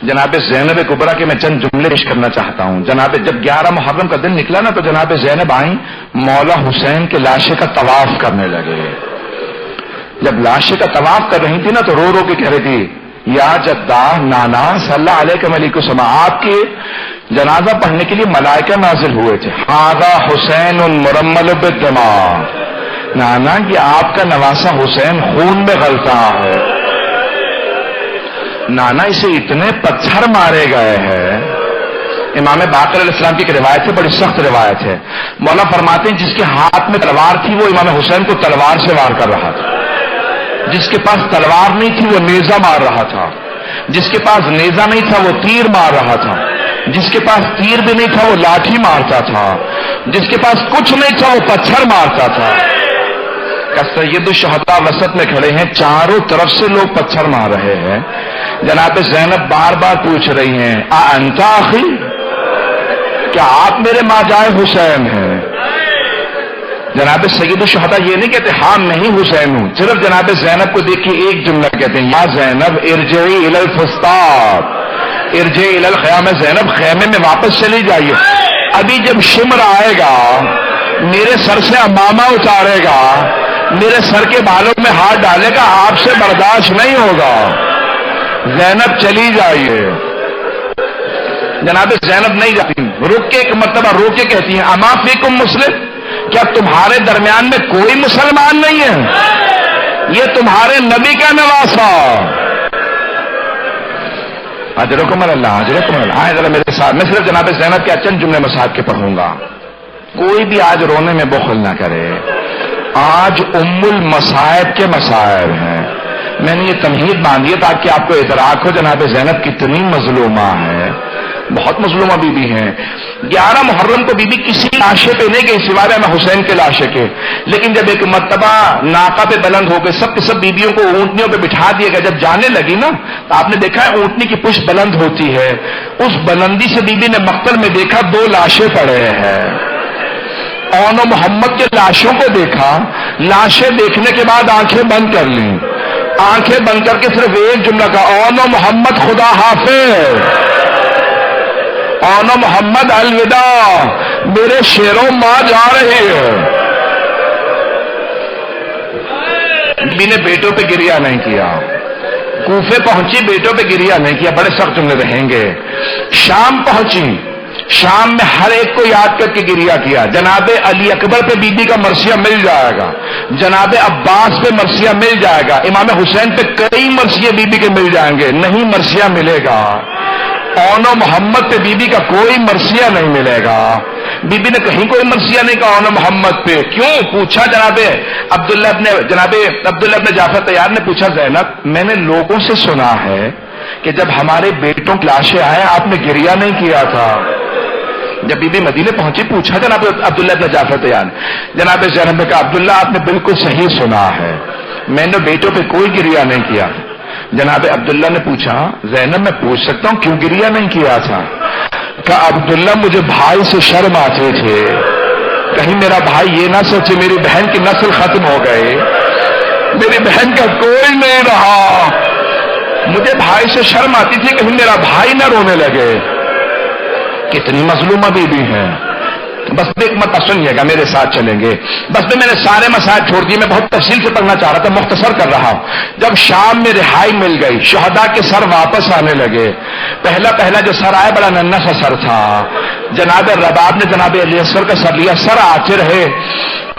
جناب زینب کبرا کے میں چند جملے پیش کرنا چاہتا ہوں. جناب جب 11 محرم کا دن نکلا نا تو جناب زینب آئیں مولا حسین کے لاشے کا طواف کرنے لگے. جب لاشے کا طواف کر رہی تھی نا تو رو رو کے کہہ رہی تھی یا جدہ نانا صلی اللہ علیہ ملیک السما. آپ کے جنازہ پڑھنے کے لیے ملائکہ نازل ہوئے تھے. ھذا حسین مرمل بالدماء. نانا کہ آپ کا نواسا حسین خون میں غلطا ہے. نانا اسے اتنے پتھر مارے گئے ہیں. امام باقر علیہ السلام کی ایک روایت ہے, بڑی سخت روایت ہے. مولا فرماتے ہیں جس کے ہاتھ میں تلوار تھی وہ امام حسین کو تلوار سے وار کر رہا تھا. جس کے پاس تلوار نہیں تھی وہ نیزہ مار رہا تھا. جس کے پاس نیزہ نہیں تھا وہ تیر مار رہا تھا. جس کے پاس تیر بھی نہیں تھا وہ لاٹھی مارتا تھا. جس کے پاس کچھ نہیں تھا وہ پتھر مارتا تھا. سید الشہداء وسط میں کھڑے ہیں, چاروں طرف سے لوگ پتھر مار رہے ہیں. جناب زینب بار بار پوچھ رہی ہیں انت اخی, کیا آپ میرے ماجائے حسین ہیں؟ جناب سید الشہداء یہ نہیں کہتے ہاں میں ہی حسین ہوں. صرف جناب زینب کو دیکھ کے ایک جملہ کہتے ہیں یا زینب ارجعی الی الفسطاط ارجعی الی الخیام. زینب خیمے میں واپس چلی جائیے. ابھی جب شمر آئے گا میرے سر سے امامہ اتارے گا, میرے سر کے بالوں میں ہاتھ ڈالے گا, آپ سے برداشت نہیں ہوگا. زینب چلی جائیے. جناب زینب نہیں جاتی, رک کے ایک مرتبہ رو کے کہتی ہیں اما فیکم مسلم, کیا تمہارے درمیان میں کوئی مسلمان نہیں ہے؟ یہ تمہارے نبی کا نواسا. اجرکم اللہ اجرکم اللہ. آئے ذرا میرے ساتھ, میں صرف جناب زینب کے چند جملے مساعد کے پڑھوں گا. کوئی بھی آج رونے میں بخل نہ کرے. آج ام المصائب کے مصائب ہیں. میں نے یہ تمہید باندھی ہے تاکہ آپ کو ادراک ہو جناب زینب کتنی مظلومہ ہے, بہت مظلومہ بی بی ہیں. 11 محرم کو بی بی کسی لاشے پہ نہیں گئی سوائے میں حسین کے لاشے کے. لیکن جب ایک مرتبہ ناقہ پہ بلند ہو گئے, سب کے سب بیبیوں کو اونٹنیوں پہ بٹھا دیا گیا. جب جانے لگی نا تو آپ نے دیکھا ہے اونٹنی کی پشت بلند ہوتی ہے. اس بلندی سے بی بی نے مقتل میں دیکھا 2 لاشیں پڑے ہیں. اون و محمد کے لاشوں کو دیکھا. لاشیں دیکھنے کے بعد آنکھیں بند کر لیں. آنکھیں بند کر کے صرف ایک جملہ کہا اون و محمد خدا حافظ, اون و محمد الوداع, میرے شیروں ماں جا رہی ہے. بی نے بیٹوں پہ گریہ نہیں کیا. کوفے پہنچی, بیٹوں پہ گریہ نہیں کیا. بڑے سخت جملے رہیں گے. شام پہنچی, شام میں ہر ایک کو یاد کر کے گریہ کیا. جناب علی اکبر پہ بی بی کا مرثیہ مل جائے گا, جناب عباس پہ مرثیہ مل جائے گا, امام حسین پہ کئی مرثیے بی بی کے مل جائیں گے. نہیں مرثیہ ملے گا. اون و محمد پہ بی بی کا کوئی مرثیہ نہیں ملے گا. بی بی نے کہیں کوئی مرثیہ نہیں کہا اون و محمد پہ. کیوں پوچھا جناب عبداللہ ابن جعفر طیار نے پوچھا زینب میں نے لوگوں سے سنا ہے کہ جب ہمارے بیٹوں کی لاشیں آئے آپ نے گریہ نہیں کیا تھا. جب بی بی مدینے پہنچی پوچھا جناب عبداللہ ابن جعفر طیار نے. جناب زینب نے کہا عبداللہ آپ نے بالکل صحیح سنا ہے, میں نے بیٹوں پہ کوئی گریہ نہیں کیا. جناب عبداللہ نے پوچھا زینب میں پوچھ سکتا ہوں کیوں گریہ نہیں کیا تھا؟ کہا عبداللہ مجھے بھائی سے شرم آتے تھے, کہیں میرا بھائی یہ نہ سوچے میری بہن کی نسل ختم ہو گئے, میری بہن کا کوئی نہیں رہا. مجھے بھائی سے شرم آتی تھی کہیں میرا بھائی نہ رونے لگے. کتنی مظلومہ بی بی ہیں. بس ایک مت سنیے گا, میرے ساتھ چلیں گے. بس میں نے سارے مسائل چھوڑ دیے, میں بہت تفصیل سے پڑھنا چاہ رہا تھا, مختصر کر رہا ہوں. جب شام میں رہائی مل گئی, شہداء کے سر واپس آنے لگے. پہلا جو سر آیا بڑا ننھا سا سر تھا. جناب رباب نے جناب علی اصغر کا سر لیا, سر آتے رہے.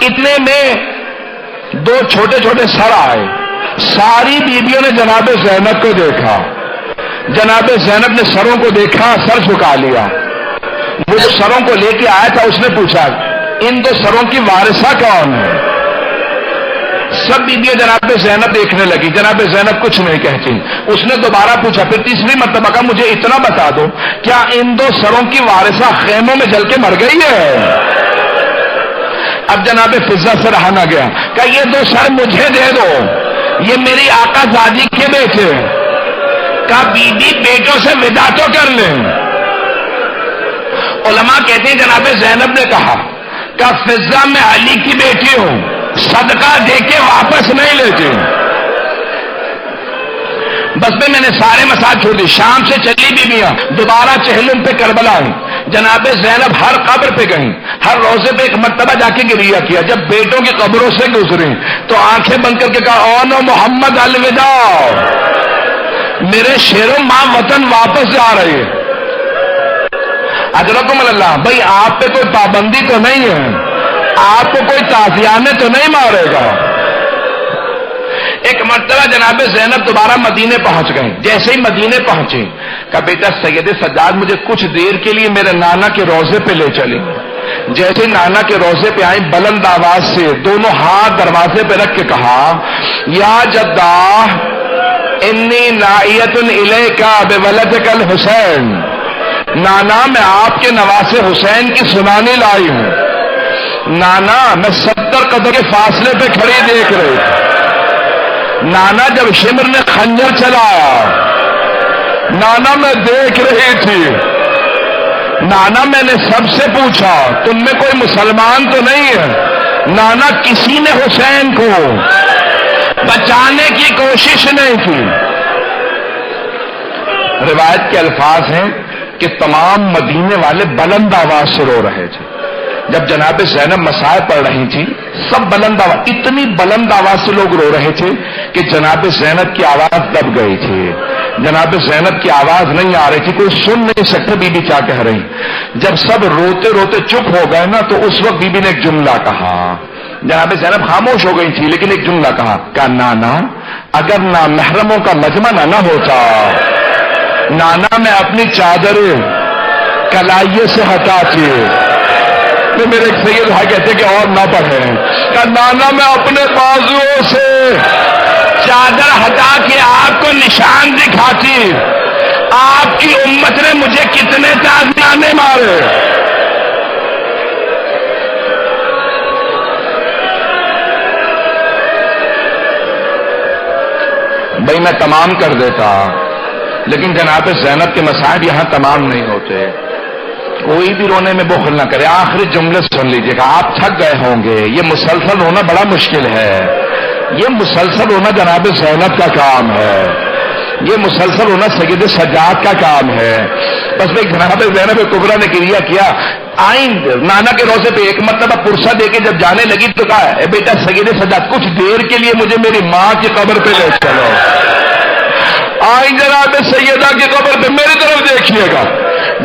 اتنے میں 2 چھوٹے چھوٹے سر آئے. ساری بیویوں نے جناب زینب کو دیکھا. جناب زینب نے سروں کو دیکھا, سر جھکا لیا. وہ جو سروں کو لے کے آیا تھا اس نے پوچھا ان 2 سروں کی وارثہ کون ہے؟ سب بیویاں جناب زینب دیکھنے لگی. جناب زینب کچھ نہیں کہتی. اس نے دوبارہ پوچھا, پھر تیسری مرتبہ کہا مجھے اتنا بتا دو کیا ان 2 سروں کی وارثہ خیموں میں جل کے مر گئی ہے؟ اب جناب فضہ سے رہا نہ گیا, کہ یہ 2 سر مجھے دے دو, یہ میری آقا زادی کے بیٹے. کہا بی بی بیٹوں سے ودا تو کر لیں. علماء کہتے ہیں جناب زینب نے کہا کہ فضہ میں علی کی بیٹی ہوں, صدقہ دے کے واپس نہیں لیتے. بس میں نے سارے مسائل چھوڑ دی. شام سے چلی بیویاں دوبارہ چہلم پہ کربلا آئیں. جناب زینب ہر قبر پہ گئیں, ہر روزے پہ ایک مرتبہ جا کے گریہ کیا. جب بیٹوں کی قبروں سے گزریں تو آنکھیں بند کر کے کہا او نو محمد الوداع, میرے شیروں ماں وطن واپس جا رہے. اجرکم اللہ. بھائی آپ پہ کوئی پابندی تو نہیں ہے, آپ کو کوئی تعزیانے تو نہیں مارے گا. ایک مرتبہ جناب زینب دوبارہ مدینے پہنچ گئے. جیسے ہی مدینے پہنچے کہا بیٹا سید سجاد مجھے کچھ دیر کے لیے میرے نانا کے روضے پہ لے چلی. جیسے نانا کے روضے پہ آئیں بلند آواز سے دونوں ہاتھ دروازے پہ رکھ کے کہا یا جدہ انی نائیت الیکا بولدک الحسین, نانا میں آپ کے نواسے حسین کی سنانی لائی ہوں. نانا میں 70 قدم کے فاصلے پہ کھڑی دیکھ رہی تھی. نانا جب شمر نے خنجر چلایا نانا میں دیکھ رہی تھی. نانا میں نے سب سے پوچھا تم میں کوئی مسلمان تو نہیں ہے؟ نانا کسی نے حسین کو بچانے کی کوشش نہیں کی. روایت کے الفاظ ہیں کہ تمام مدینے والے بلند آواز سے رو رہے تھے. جب جناب زینب مسائل پڑھ رہی تھی سب بلند آواز, اتنی بلند آواز سے لوگ رو رہے تھے کہ جناب زینب کی آواز دب گئی تھی. جناب زینب کی آواز نہیں آ رہی تھی, کوئی سن نہیں سکتے بی بی کیا کہہ رہی. جب سب روتے روتے چپ ہو گئے نا تو اس وقت بی بی نے ایک جملہ کہا. جناب زینب خاموش ہو گئی تھی لیکن ایک جملہ کہا نانا اگر نہ محرموں کا مجمع نہ ہوتا, نانا میں اپنی چادر کلائیے سے ہٹاتی. میرے ایک سید بھائی کہتے کہ اور نہ پڑھیں. کہ نانا میں اپنے بازوؤں سے چادر ہٹا کے آپ کو نشان دکھاتی, آپ کی امت نے مجھے کتنے تعزیانے مارے. بھائی میں تمام کر دیتا لیکن جناب زینب کے مسائل یہاں تمام نہیں ہوتے. کوئی بھی رونے میں بخل نہ کرے. آخری جملے سن لیجیے گا, آپ تھک گئے ہوں گے. یہ مسلسل رونا بڑا مشکل ہے. یہ مسلسل رونا جناب زینب کا کام ہے. یہ مسلسل ہونا سید سجاد کا کام ہے. بس میں جناب زینب کبریٰ نے گریہ کیا. آئند نانا کے روزے پہ ایک مرتبہ پرسہ دے کے جب جانے لگی تو کہا اے بیٹا سید سجاد کچھ دیر کے لیے مجھے میری ماں کی قبر پہ لے چلو. آئیں جناب سیدہ کی قبر پہ میری طرف دیکھیے گا.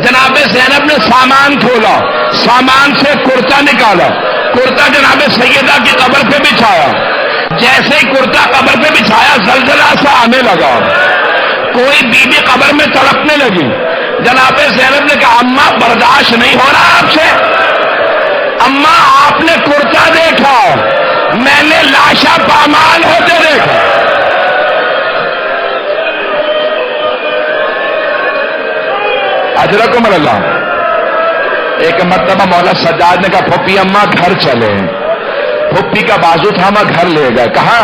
جناب زینب نے سامان کھولا, سامان سے کرتا نکالا, کرتا جناب سیدہ کی قبر پہ بچھایا. جیسے ہی کرتا قبر پہ بچھایا زلزلہ سا آنے لگا. کوئی بی بی قبر میں تڑپنے لگی. جناب زینب نے کہا اماں برداشت نہیں ہو رہا آپ سے. اماں آپ نے کرتا دیکھا, میں نے لاشا پامال ہوتے دیکھا. اجرکم اللہ. ایک مرتبہ مولا سجاد نے کہا پھوپھی اماں گھر چلے. پھوپھی کا بازو تھاما گھر لے گئے. کہاں؟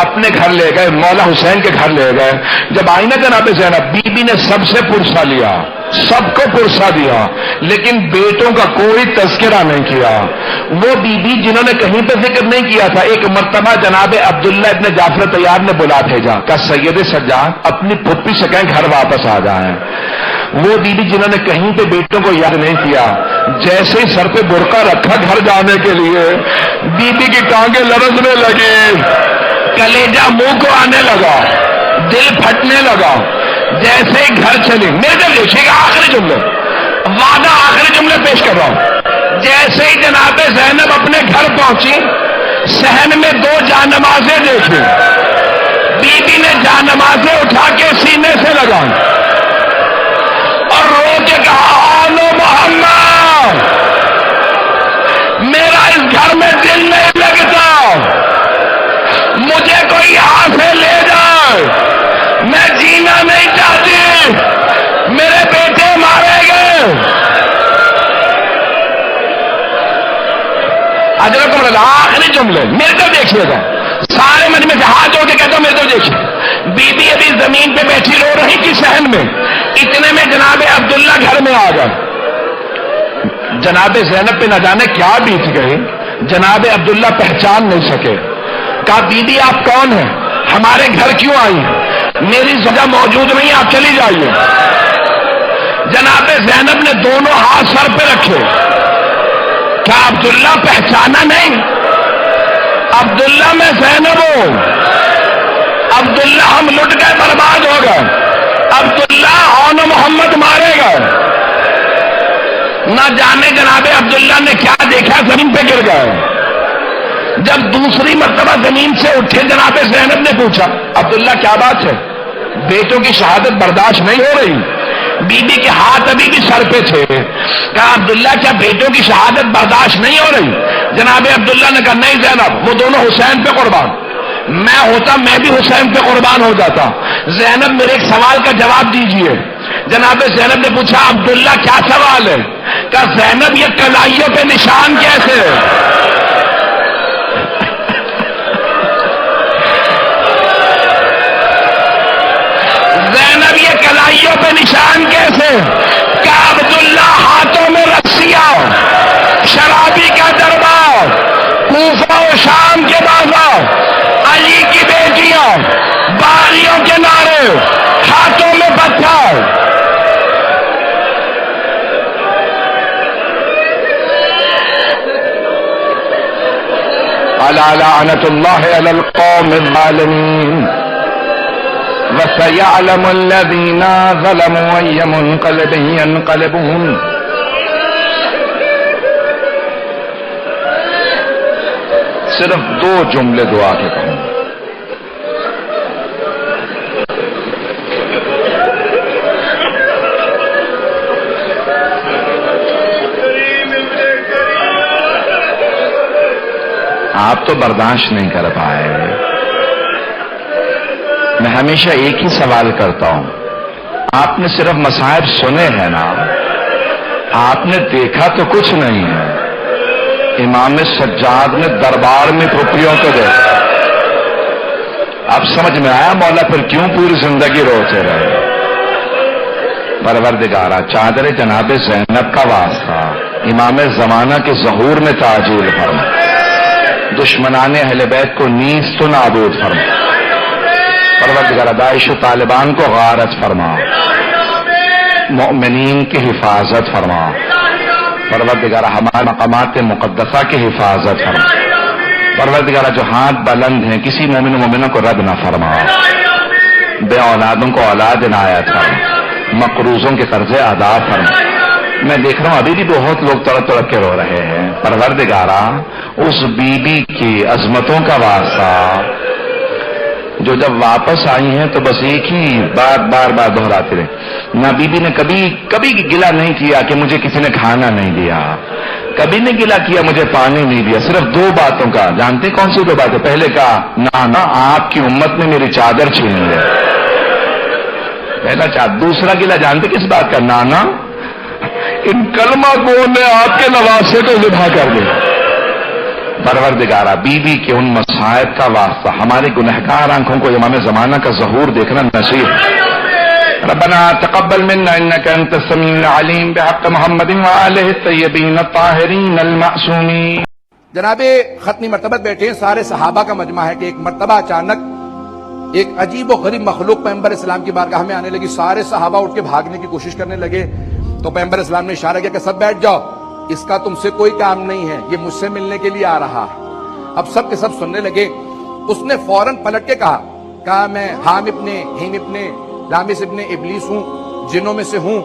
اپنے گھر لے گئے, مولا حسین کے گھر لے گئے. جب آئی نا جناب زینب, بی بی نے سب سے پرسہ لیا, سب کو پرسہ دیا, لیکن بیٹوں کا کوئی تذکرہ نہیں کیا. وہ بی بی جنہوں نے کہیں پہ ذکر نہیں کیا تھا, ایک مرتبہ جناب عبداللہ ابن جعفر طیار نے بلا بھیجا. کہا سید سجاد اپنی پھوپھی سے کہیں گھر واپس آ جائیں. وہ بی بی جنہوں نے کہیں پہ بیٹوں کو یاد نہیں کیا, جیسے ہی سر پہ برقع رکھا گھر جانے کے لیے, بی بی کی ٹانگیں لرزنے لگی, کلیجہ منہ کو آنے لگا, دل پھٹنے لگا. جیسے ہی گھر چلی, میرے دل دیکھیے گا آخری جملے, وعدہ آخری جملے پیش کر رہا ہوں. جیسے ہی جناب زینب اپنے گھر پہنچی, صحن میں 2 جانمازیں دیکھی. بی بی نے جانمازیں اٹھا کے سینے سے لگائی اور رو کے کہا آلو محمد, میرا اس گھر میں دل نہیں لگتا, مجھے کوئی یہاں سے لے جائے, میں جینا نہیں چاہتی, میرے بیٹے مارے گئے. اجرکم اللہ. آخری جملے میرے تو دیکھیے گا, سارے مجمع سے ہاتھ جوڑ کے کہتا ہوں میرے تو دیکھیے. بی بی ابھی زمین پہ بیٹھی رو رہی تھی صحن میں, اتنے میں جناب عبداللہ گھر میں آ گئے. جناب زینب پہ نہ جانے کیا بیت گئے, جناب عبداللہ پہچان نہیں سکے. کہا بی بی آپ کون ہیں, ہمارے گھر کیوں آئی؟ میری جگہ موجود نہیں، آپ چلی جائیے۔ جناب زینب نے دونوں ہاتھ سر پہ رکھے، کیا عبداللہ پہچانا نہیں؟ عبداللہ میں زینب ہوں، عبداللہ ہم لٹ گئے، برباد ہو گئے، عبداللہ اون محمد مارے گئے۔ نہ جانے جناب عبداللہ نے کیا دیکھا، زمین پہ گر گئے۔ جب دوسری مرتبہ زمین سے اٹھے جناب زینب نے پوچھا، عبداللہ کیا بات ہے؟ بیٹوں کی شہادت برداشت نہیں ہو رہی؟ بی بی کے ہاتھ ابھی بھی سر پہ تھے۔ کہا عبداللہ کیا بیٹوں کی شہادت برداشت نہیں ہو رہی؟ جناب عبداللہ نے کہا نہیں زینب، وہ دونوں حسین پہ قربان، میں ہوتا میں بھی حسین پہ قربان ہو جاتا۔ زینب میرے ایک سوال کا جواب دیجئے۔ جناب زینب نے پوچھا عبداللہ کیا سوال ہے؟ کہا زینب یہ کلائیوں پہ نشان کیسے ہے؟ زینب یہ کلائیوں پہ نشان کیسے؟ کہا عبداللہ ہاتھوں میں رسیاں، شرابی کا دربار، کوفہ و شام کے بازار، علی کی بیٹیاں، باریوں کے نعرے، ہاتھوں میں پتھر۔ الا لعنۃ اللہ علی القوم الظالمین وسيعلم الذين ظلموا أي منقلب ينقلبون۔ صرف دو جملے دعا کے کہوں۔ آپ تو برداشت نہیں کر پائے۔ میں ہمیشہ ایک ہی سوال کرتا ہوں، آپ نے صرف مصائب سنے ہیں نا، آپ نے دیکھا تو کچھ نہیں ہے۔ امام سجاد نے دربار میں پھپھیوں کو دیکھا، اب سمجھ میں آیا مولا پھر کیوں پوری زندگی روتے رہے۔ پروردگارا چادر جناب زینب کا واسطہ امام زمانہ کے ظہور میں تعجیل فرما، دشمنان اہل بیت کو نیز تو نابود فرما، پروردگارہ داعش و طالبان کو غارت فرما، مؤمنین کی حفاظت فرما، پروردگارہ ہمارے مقامات مقدسہ کی حفاظت فرما، پروردگارہ جو ہاتھ بلند ہیں کسی مومن و مومنہ کو رد نہ فرما، بے اولادوں کو اولاد عنایت فرما، مقروضوں کے قرض ادا فرما۔ میں دیکھ رہا ہوں ابھی بھی بہت لوگ تڑپ تڑپ کے رو رہے ہیں۔ پروردگارہ اس بی بی کی عظمتوں کا واسطہ جو جب واپس آئی ہیں تو بس ایک ہی بات بار بار دہراتے رہے، نہ بی بی نے کبھی گلا نہیں کیا کہ مجھے کسی نے کھانا نہیں دیا، کبھی نہیں گلا کیا مجھے پانی نہیں دیا، صرف دو باتوں کا، جانتے کون سی دو باتیں؟ پہلے کہا نانا آپ کی امت نے میری چادر چھین لی، پہلا چادر۔ دوسرا گلا جانتے کس بات کا؟ نانا ان کلمہ گو نے آپ کے نواسے کو ذبح کر دیا۔ پروردگارہ بی بی کے ان مصائب کا واسطہ ہماری گنہگار آنکھوں کو امام زمانہ کا ظہور دیکھنا نصیب۔ ربنا تقبل منا انك انت السميع العليم بحق محمد وآلہ الطیبین الطاہرین المعصومین۔ جناب ختمی مرتبت بیٹھے ہیں، سارے صحابہ کا مجمع ہے کہ ایک مرتبہ اچانک ایک عجیب و غریب مخلوق پیغمبر اسلام کی بارگاہ میں آنے لگی۔ سارے صحابہ اٹھ کے بھاگنے کی کوشش کرنے لگے تو پیغمبر اسلام نے اشارہ کیا کہ سب بیٹھ جاؤ، اس کا تم سے کوئی کام نہیں ہے، یہ مجھ سے ملنے کے لیے آ رہا ہے۔ اب سب کے سب سننے لگے۔ اس نے فوراً پلٹ کے کہا میں حام ابن ہیم ابن لامس ابن ابلیس ہوں، جنوں میں سے ہوں،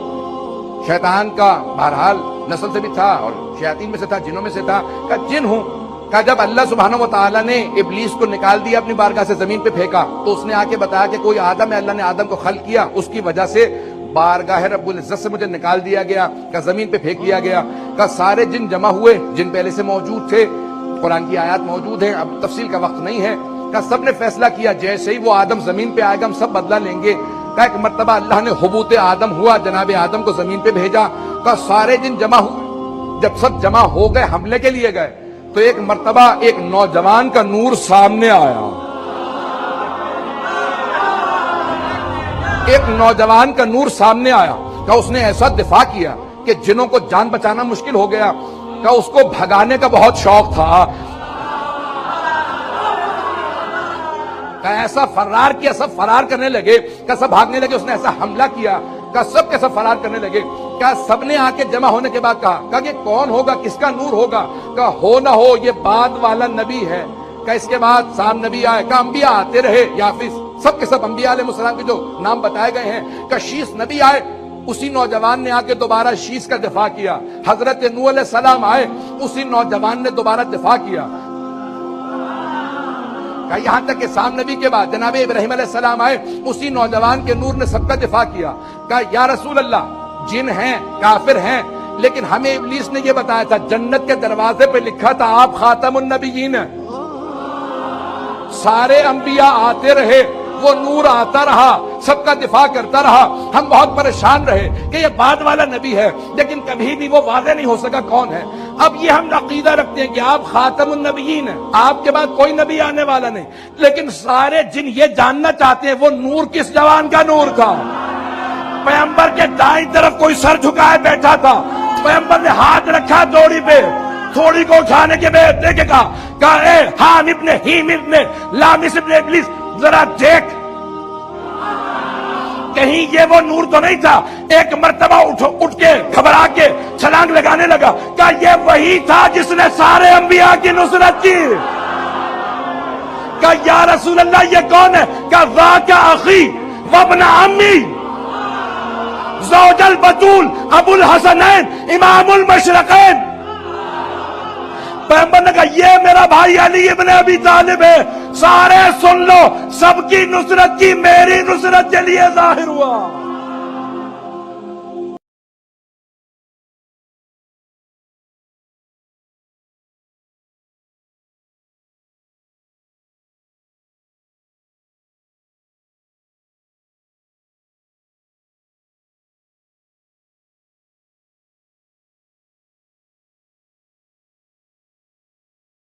شیطان کا بہرحال نسل سے بھی تھا اور شیاطین میں سے تھا، جنوں میں سے تھا، کہا جن ہوں۔ کہا جب اللہ سبحانہ و تعالیٰ نے ابلیس کو نکال دیا اپنی بارگاہ سے، زمین پہ پھینکا، تو اس نے آ کے بتایا کہ کوئی آدم ہے، اللہ نے آدم کو خلق کیا، اس کی وجہ سے بارگاہ رب العزت سے مجھے نکال دیا گیا، کہ زمین پہ پھینک دیا گیا۔ کہ سارے جن جمع ہوئے، جن پہلے سے موجود تھے، قرآن کی آیات موجود ہیں، اب تفصیل کا وقت نہیں ہے۔ کہ سب نے فیصلہ کیا جیسے ہی وہ آدم زمین پہ آئے گا ہم سب بدلہ لیں گے۔ کہ ایک مرتبہ اللہ نے حبوط آدم ہوا، جناب آدم کو زمین پہ بھیجا۔ کہ سارے جن جمع ہوئے، جب سب جمع ہو گئے حملے کے لیے گئے تو ایک مرتبہ ایک نوجوان کا نور سامنے آیا، ایک نوجوان کا نور سامنے آیا۔ کہ اس نے ایسا دفاع کیا کہ جنوں کو جان بچانا مشکل ہو گیا، کہ اس کو بھگانے کا بہت شوق تھا۔ کہا ایسا فرار کیا، سب فرار کرنے لگے، کہا سب بھاگنے لگے، اس نے ایسا حملہ کیا، کہا سب کے سب فرار کرنے لگے، کہا سب نے آ کے جمع ہونے کے بعد کہا کہ کون ہوگا، کس کا نور ہوگا، کہا ہو نہ ہو یہ بعد والا نبی ہے، کہا اس کے بعد سام نبی آئے، کہا انبیاء آتے رہے، یافس سب کے سب انبیاء علیہ السلام کے جو نام بتائے گئے ہیں، کہا شیس نبی آئے، اسی نوجوان نے آ کے دوبارہ شیس کا دفاع کیا، حضرت نوح علیہ السلام آئے، اسی نوجوان نے دوبارہ دفاع کیا، کہا یہاں تک کہ سام نبی کے بعد جناب ابراہیم علیہ السلام آئے، اسی نوجوان کے نور نے سب کا دفاع کیا، کہا یا رسول اللہ جن ہیں کافر ہیں، لیکن ہمیں ابلیس نے یہ بتایا تھا جنت کے دروازے پہ لکھا تھا آپ خاتم النبیین ہیں، سارے انبیاء آتے رہے، وہ نور آتا رہا، سب کا دفاع کرتا رہا، ہم بہت پریشان رہے کہ یہ بعد والا نبی ہے، لیکن کبھی بھی وہ واضح نہیں ہو سکا کون ہے۔ اب یہ ہم عقیدہ رکھتے ہیں کہ آپ خاتم النبیین ہیں، آپ کے بعد کوئی نبی آنے والا نہیں، لیکن سارے جن یہ جاننا چاہتے ہیں وہ نور کس جوان کا نور تھا۔ پیغمبر کے دائیں طرف کوئی سر جھکائے بیٹھا تھا، پیغمبر نے ہاتھ رکھا دوڑی پہ، تھوڑی کو اٹھانے کے بعد دے کے کہا اے حام ابن ہیم ابن لامس ابن ابلیس ذرا دیکھ کہیں یہ وہ نور تو نہیں تھا۔ ایک مرتبہ اٹھ کے گھبرا کے چھلانگ لگانے لگا، کہا یہ وہی تھا جس نے سارے انبیاء کی نصرت کی۔ کہا یا رسول اللہ یہ کون ہے؟ کہا ذاک اخی وابن عمی زوج البتول ابو الحسنین امام المشرقین۔ پیغمبر نے کہا یہ میرا بھائی علی ابن ابی طالب ہے، سارے سن لو، سب کی نصرت کی میری نصرت کے لیے ظاہر ہوا۔